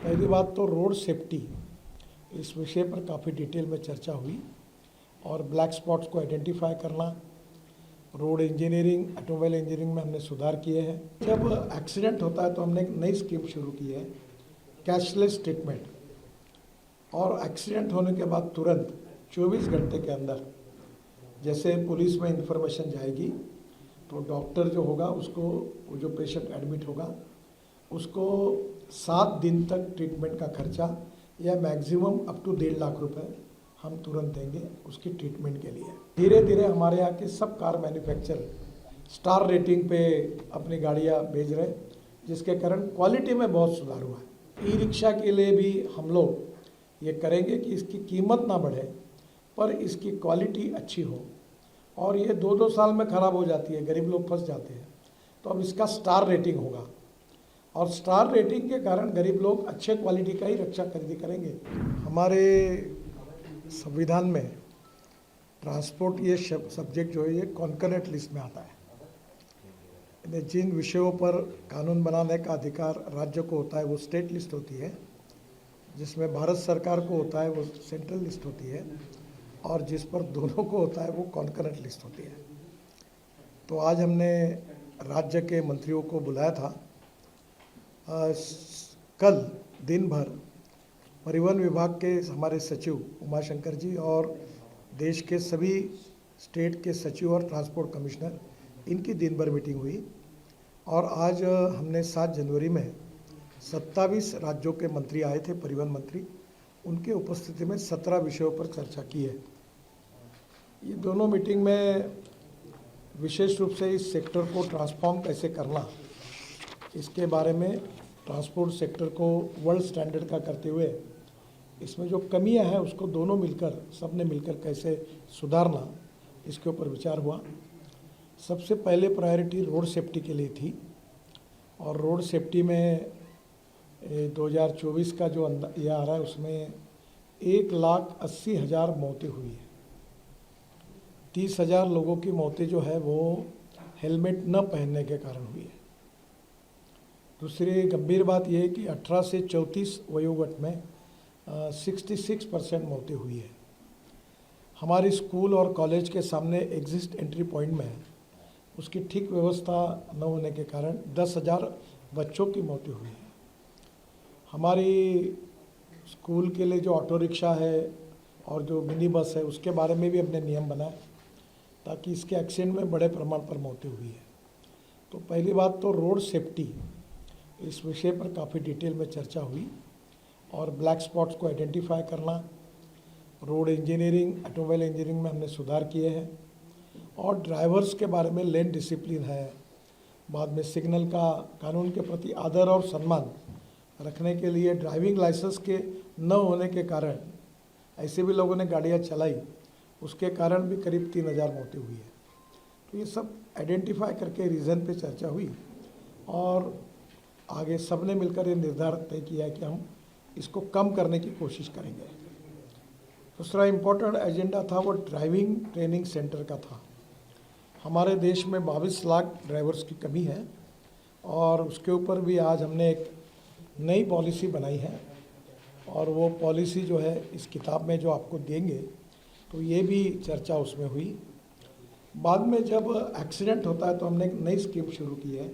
पहली बात तो रोड सेफ्टी, इस विषय पर काफ़ी डिटेल में चर्चा हुई और ब्लैक स्पॉट्स को आइडेंटिफाई करना, रोड इंजीनियरिंग, ऑटोमोबाइल इंजीनियरिंग में हमने सुधार किए हैं। जब एक्सीडेंट होता है तो हमने एक नई स्कीम शुरू की है, कैशलेस ट्रीटमेंट। और एक्सीडेंट होने के बाद तुरंत 24 घंटे के अंदर जैसे पुलिस में इंफॉर्मेशन जाएगी तो डॉक्टर जो होगा उसको, वो जो पेशेंट एडमिट होगा उसको 7 दिन तक ट्रीटमेंट का खर्चा या मैक्सिमम अप टू 1.5 लाख रुपए हम तुरंत देंगे उसकी ट्रीटमेंट के लिए। धीरे धीरे हमारे यहाँ के सब कार मैन्युफैक्चरर स्टार रेटिंग पे अपनी गाड़ियाँ भेज रहे हैं, जिसके कारण क्वालिटी में बहुत सुधार हुआ है। ई रिक्शा के लिए भी हम लोग ये करेंगे कि इसकी कीमत ना बढ़े पर इसकी क्वालिटी अच्छी हो, और ये 2-2 साल में ख़राब हो जाती है, गरीब लोग फंस जाते हैं। तो अब इसका स्टार रेटिंग होगा और स्टार रेटिंग के कारण गरीब लोग अच्छे क्वालिटी का ही रिक्शा खरीदी करेंगे। हमारे संविधान में ट्रांसपोर्ट ये सब्जेक्ट जो है ये कॉन्करेंट लिस्ट में आता है। जिन विषयों पर कानून बनाने का अधिकार राज्य को होता है वो स्टेट लिस्ट होती है, जिसमें भारत सरकार को होता है वो सेंट्रल लिस्ट होती है, और जिस पर दोनों को होता है वो कॉन्करेंट लिस्ट होती है। तो आज हमने राज्य के मंत्रियों को बुलाया था। कल दिन भर परिवहन विभाग के हमारे सचिव उमाशंकर जी और देश के सभी स्टेट के सचिव और ट्रांसपोर्ट कमिश्नर, इनकी दिन भर मीटिंग हुई। और आज हमने 7 जनवरी में 27 राज्यों के मंत्री आए थे, परिवहन मंत्री, उनके उपस्थिति में 17 विषयों पर चर्चा की है। ये दोनों मीटिंग में विशेष रूप से इस सेक्टर को ट्रांसफॉर्म कैसे करना, इसके बारे में ट्रांसपोर्ट सेक्टर को वर्ल्ड स्टैंडर्ड का करते हुए इसमें जो कमियां हैं उसको दोनों मिलकर, सबने मिलकर कैसे सुधारना, इसके ऊपर विचार हुआ। सबसे पहले प्रायोरिटी रोड सेफ्टी के लिए थी, और रोड सेफ्टी में 2024 का जो ये आ रहा है उसमें 1,80,000 मौतें हुई है। 30,000 लोगों की मौतें जो है वो हेलमेट न पहनने के कारण हुई है। दूसरी गंभीर बात यह है कि 18 से 34 वयोवर्ग में 66% मौतें हुई है। हमारे स्कूल और कॉलेज के सामने एग्जिट एंट्री पॉइंट में उसकी ठीक व्यवस्था न होने के कारण 10,000 बच्चों की मौतें हुई है। हमारी स्कूल के लिए जो ऑटो रिक्शा है और जो मिनी बस है उसके बारे में भी हमने नियम बनाए ताकि इसके एक्सीडेंट में बड़े प्रमाण पर मौतें हुई है। तो पहली बात तो रोड सेफ्टी, इस विषय पर काफ़ी डिटेल में चर्चा हुई और ब्लैक स्पॉट्स को आइडेंटिफाई करना, रोड इंजीनियरिंग, ऑटोमोबाइल इंजीनियरिंग में हमने सुधार किए हैं, और ड्राइवर्स के बारे में लेन डिसिप्लिन है, बाद में सिग्नल का, कानून के प्रति आदर और सम्मान रखने के लिए ड्राइविंग लाइसेंस के न होने के कारण ऐसे भी लोगों ने गाड़ियाँ चलाई, उसके कारण भी करीब 3,000 मौतें हुई है। तो ये सब आइडेंटिफाई करके रीज़न पे चर्चा हुई और आगे सबने मिलकर ये निर्धार तय किया है कि हम इसको कम करने की कोशिश करेंगे। दूसरा इम्पोर्टेंट एजेंडा था वो ड्राइविंग ट्रेनिंग सेंटर का था। हमारे देश में 22 लाख ड्राइवर्स की कमी है और उसके ऊपर भी आज हमने एक नई पॉलिसी बनाई है, और वो पॉलिसी जो है इस किताब में जो आपको देंगे तो ये भी चर्चा उसमें हुई। बाद में जब एक्सीडेंट होता है तो हमने एक नई स्कीम शुरू की है,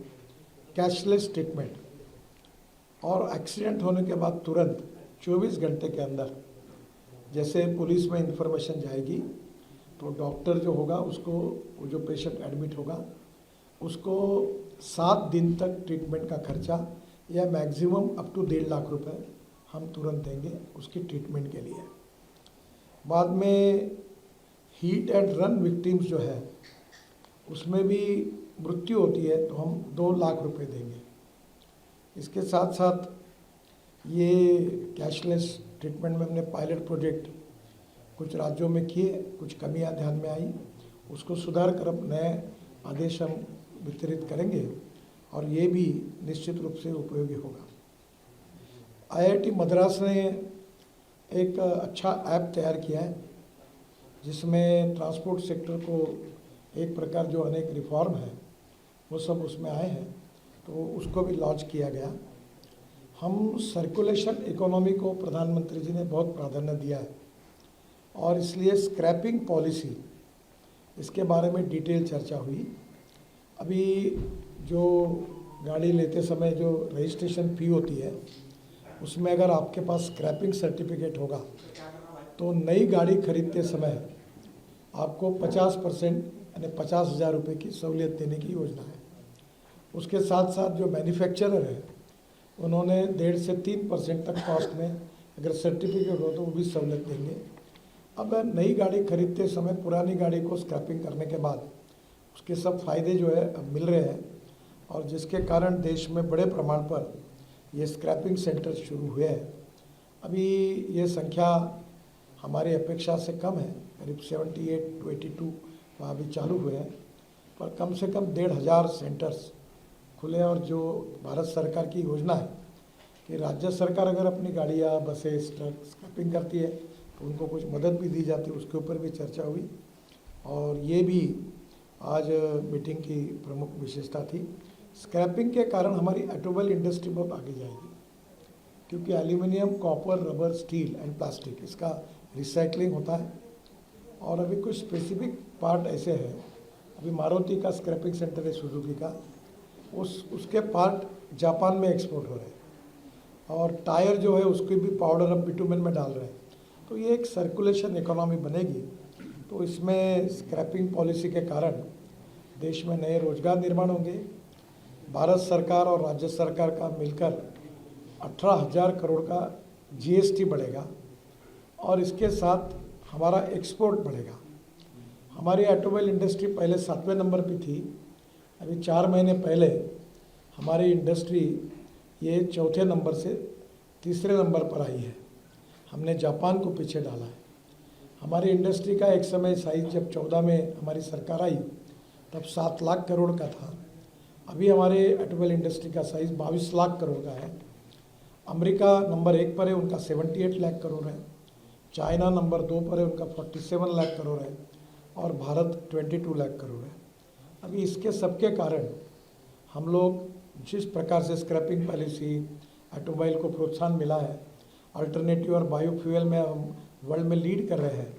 कैशलेस ट्रीटमेंट। और एक्सीडेंट होने के बाद तुरंत 24 घंटे के अंदर जैसे पुलिस में इंफॉर्मेशन जाएगी तो डॉक्टर जो होगा उसको, वो जो पेशेंट एडमिट होगा उसको 7 दिन तक ट्रीटमेंट का खर्चा या मैक्सिमम अप टू 1.5 लाख रुपए हम तुरंत देंगे उसकी ट्रीटमेंट के लिए। बाद में हीट एंड रन विक्टिम्स जो है उसमें भी मृत्यु होती है तो हम 2 लाख रुपए देंगे। इसके साथ साथ ये कैशलेस ट्रीटमेंट में हमने पायलट प्रोजेक्ट कुछ राज्यों में किए, कुछ कमियां ध्यान में आई, उसको सुधार कर अब नए आदेश हम वितरित करेंगे और ये भी निश्चित रूप से उपयोगी होगा। IIT मद्रास ने एक अच्छा ऐप तैयार किया है जिसमें ट्रांसपोर्ट सेक्टर को एक प्रकार जो अनेक रिफॉर्म है वो सब उसमें आए हैं, तो उसको भी लॉन्च किया गया। हम सर्कुलेशन इकोनॉमी को प्रधानमंत्री जी ने बहुत प्राधान्य दिया है और इसलिए स्क्रैपिंग पॉलिसी, इसके बारे में डिटेल चर्चा हुई। अभी जो गाड़ी लेते समय जो रजिस्ट्रेशन फ़ी होती है, उसमें अगर आपके पास स्क्रैपिंग सर्टिफिकेट होगा तो नई गाड़ी खरीदते समय आपको 50% यानी 50,000 रुपये की सहूलियत देने की योजना है। उसके साथ साथ जो मैन्युफैक्चरर है उन्होंने 1.5 से 3% तक कॉस्ट में अगर सर्टिफिकेट हो तो वो भी सहूलियत देंगे। अब नई गाड़ी खरीदते समय पुरानी गाड़ी को स्क्रैपिंग करने के बाद उसके सब फायदे जो है अब मिल रहे हैं और जिसके कारण देश में बड़े प्रमाण पर ये स्क्रैपिंग सेंटर शुरू हुए हैं। अभी ये संख्या हमारी अपेक्षा से कम है, करीब 78 to 82 वहाँ भी चालू हुए हैं, पर कम से कम 1,500 सेंटर्स खुले। और जो भारत सरकार की योजना है कि राज्य सरकार अगर अपनी गाड़ियाँ, बसेस, ट्रक स्क्रैपिंग करती है तो उनको कुछ मदद भी दी जाती है, उसके ऊपर भी चर्चा हुई। और ये भी आज मीटिंग की प्रमुख विशेषता थी। स्क्रैपिंग के कारण हमारी ऑटोमोबाइल इंडस्ट्री बहुत आगे जाएगी, क्योंकि aluminium, copper, rubber, steel and plastic, इसका रिसाइकलिंग होता है। और अभी कुछ स्पेसिफिक पार्ट ऐसे हैं, अभी मारुति का स्क्रैपिंग सेंटर है, सुजुकी का, उसके पार्ट जापान में एक्सपोर्ट हो रहे हैं और टायर जो है उसकी भी पाउडर अब बिटुमेन में डाल रहे हैं। तो ये एक सर्कुलेशन इकोनॉमी बनेगी। तो इसमें स्क्रैपिंग पॉलिसी के कारण देश में नए रोजगार निर्माण होंगे। भारत सरकार और राज्य सरकार का मिलकर 18,000 करोड़ का जीएसटी बढ़ेगा और इसके साथ हमारा एक्सपोर्ट बढ़ेगा। हमारी ऑटोमोबाइल इंडस्ट्री पहले 7वें नंबर पे थी, अभी 4 महीने पहले हमारी इंडस्ट्री ये 4थे नंबर से 3रे नंबर पर आई है। हमने जापान को पीछे डाला है। हमारी इंडस्ट्री का एक समय साइज जब 14 में हमारी सरकार आई तब 7 लाख करोड़ का था। अभी हमारे ऑटोमोबाइल इंडस्ट्री का साइज 22 लाख करोड़ का है। अमेरिका नंबर 1 पर है, उनका 78 लाख करोड़ है। चाइना नंबर 2 पर है, उनका 47 लाख करोड़ है और भारत 22 लाख करोड़ है। अभी इसके सबके कारण हम लोग जिस प्रकार से स्क्रैपिंग पॉलिसी, ऑटोमोबाइल को प्रोत्साहन मिला है, अल्टरनेटिव और बायोफ्यूल में हम वर्ल्ड में लीड कर रहे हैं।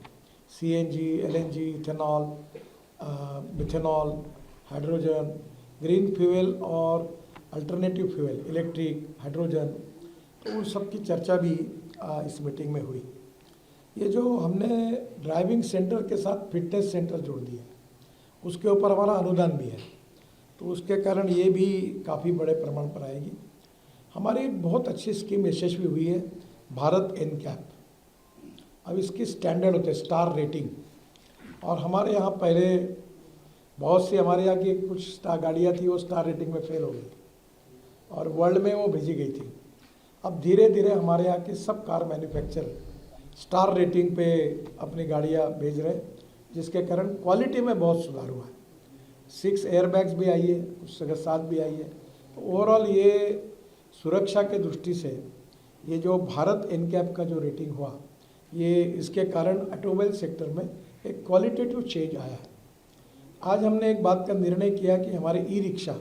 CNG, LNG, ethanol, methanol, hydrogen, green fuel और अल्टरनेटिव फ्यूल, इलेक्ट्रिक, हाइड्रोजन, तो उन सब की चर्चा भी इस मीटिंग में हुई। ये जो हमने ड्राइविंग सेंटर के साथ फिटनेस सेंटर जोड़ दिए, उसके ऊपर हमारा अनुदान भी है, तो उसके कारण ये भी काफ़ी बड़े प्रमाण पर आएगी। हमारी बहुत अच्छी स्कीम यशस्वी हुई है, भारत एनकैप। अब इसकी स्टैंडर्ड होते हैं, स्टार रेटिंग, और हमारे यहाँ पहले बहुत सी हमारे यहाँ की कुछ गाड़ियाँ थी वो स्टार रेटिंग में फेल हो गई और वर्ल्ड में वो भेजी गई थी। अब धीरे धीरे हमारे यहाँ के सब कार मैन्युफैक्चरर स्टार रेटिंग पे अपनी गाड़ियाँ भेज रहे, जिसके कारण क्वालिटी में बहुत सुधार हुआ है। 6 एयरबैग्स भी आई है, कुछ जगह 7 भी आई है। तो ओवरऑल ये सुरक्षा के दृष्टि से ये जो भारत एनकैप का जो रेटिंग हुआ, ये इसके कारण ऑटोमोबाइल सेक्टर में एक क्वालिटेटिव चेंज आया है। आज हमने एक बात का निर्णय किया कि हमारे ई रिक्शा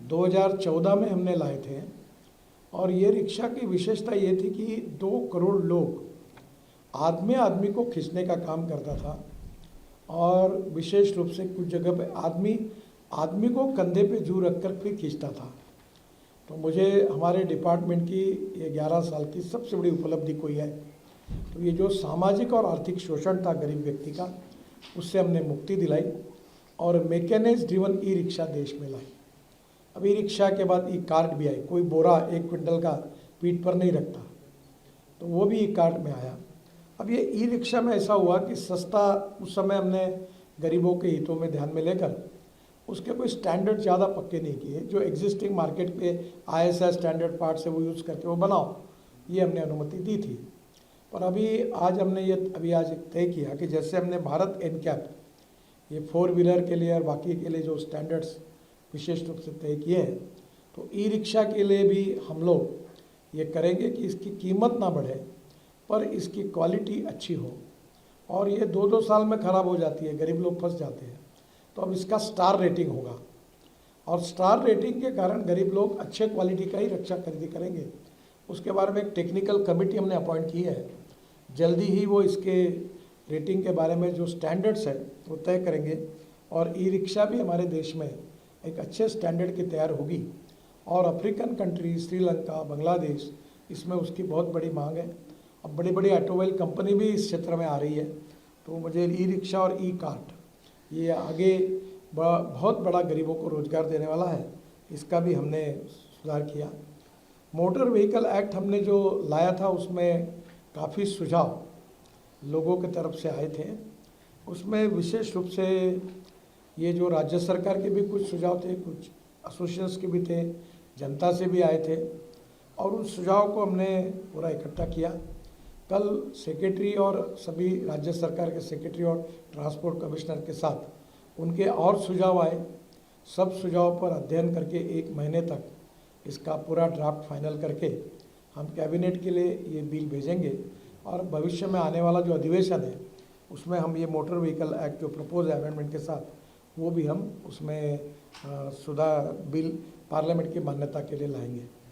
2014 में हमने लाए थे और ये रिक्शा की विशेषता ये थी कि 2 करोड़ लोग आदमी को खींचने का काम करता था और विशेष रूप से कुछ जगह पे आदमी को कंधे पे जू रखकर फिर खींचता था। तो मुझे हमारे डिपार्टमेंट की ये 11 साल की सबसे बड़ी उपलब्धि कोई है, तो ये जो सामाजिक और आर्थिक शोषण था गरीब व्यक्ति का, उससे हमने मुक्ति दिलाई और मैकेनाइज्ड ड्रिवन ई रिक्शा देश में लाई। अब ई रिक्शा के बाद ई कार्ट भी आई, कोई बोरा 1 क्विंटल का पीठ पर नहीं रखता, तो वो भी ई कार्ट में आया। अब ये ई रिक्शा में ऐसा हुआ कि सस्ता, उस समय हमने गरीबों के हितों में ध्यान में लेकर उसके कोई स्टैंडर्ड ज़्यादा पक्के नहीं किए, जो एग्जिस्टिंग मार्केट पे ISI स्टैंडर्ड पार्ट्स है वो यूज़ करके वो बनाओ, ये हमने अनुमति दी थी। पर आज हमने आज तय किया कि जैसे हमने भारत एनकैप ये 4 व्हीलर के लिए और बाकी के लिए जो स्टैंडर्ड्स विशेष रूप से तय किए हैं, तो ई रिक्शा के लिए भी हम लोग ये करेंगे कि इसकी कीमत ना बढ़े पर इसकी क्वालिटी अच्छी हो। और ये 2-2 साल में ख़राब हो जाती है, गरीब लोग फंस जाते हैं। तो अब इसका स्टार रेटिंग होगा और स्टार रेटिंग के कारण गरीब लोग अच्छे क्वालिटी का ही रक्षा खरीदी करेंगे। उसके बारे में एक टेक्निकल कमेटी हमने अपॉइंट की है। जल्दी ही वो इसके रेटिंग के बारे में जो स्टैंडर्ड्स है वो तय करेंगे और ई रिक्शा भी हमारे देश में एक अच्छे स्टैंडर्ड की तैयार होगी और अफ्रीकन कंट्री श्रीलंका, बांग्लादेश, इसमें उसकी बहुत बड़ी मांग है। अब बड़ी बड़ी ऑटोमोबाइल कंपनी भी इस क्षेत्र में आ रही है, तो मुझे ई रिक्शा और ई कार्ट ये आगे बहुत बड़ा गरीबों को रोज़गार देने वाला है, इसका भी हमने सुधार किया। मोटर व्हीकल एक्ट हमने जो लाया था उसमें काफ़ी सुझाव लोगों की तरफ से आए थे। उसमें विशेष रूप से ये जो राज्य सरकार के भी कुछ सुझाव थे, कुछ एसोसिएशंस के भी थे, जनता से भी आए थे और उन सुझाव को हमने पूरा इकट्ठा किया। कल सेक्रेटरी और सभी राज्य सरकार के सेक्रेटरी और ट्रांसपोर्ट कमिश्नर के साथ उनके और सुझाव आए। सब सुझाव पर अध्ययन करके 1 महीने तक इसका पूरा ड्राफ्ट फाइनल करके हम कैबिनेट के लिए ये बिल भेजेंगे और भविष्य में आने वाला जो अधिवेशन है उसमें हम ये मोटर व्हीकल एक्ट जो प्रपोज अमेंडमेंट के साथ वो भी हम उसमें सुधार बिल पार्लियामेंट की मान्यता के लिए लाएंगे।